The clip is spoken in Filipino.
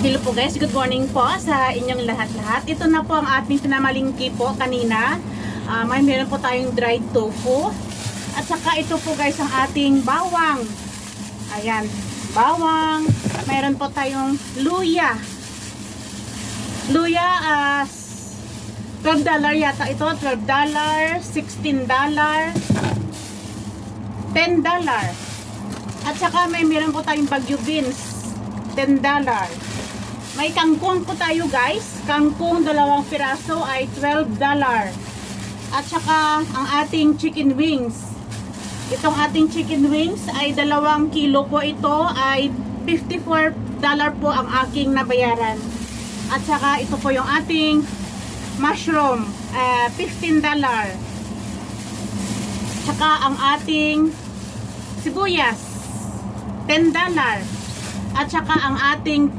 Hello po guys, good morning po sa inyong lahat-lahat. Ito na po ang ating pinamalingki po kanina. May meron po tayong dried tofu. At saka ito po guys ang ating bawang. Ayan, bawang. Meron po tayong luya. Luya, $12 yata ito. $12, $16, $10. At saka may meron po tayong bagyo beans. $10. May kangkong po tayo guys. Kangkong 2 piraso ay $12. At saka ang ating chicken wings. Itong ating chicken wings ay 2 kilo po ito ay $54 po ang aking nabayaran. At saka ito po yung ating mushroom, $15. Saka ang ating sibuyas, $10. At saka ang ating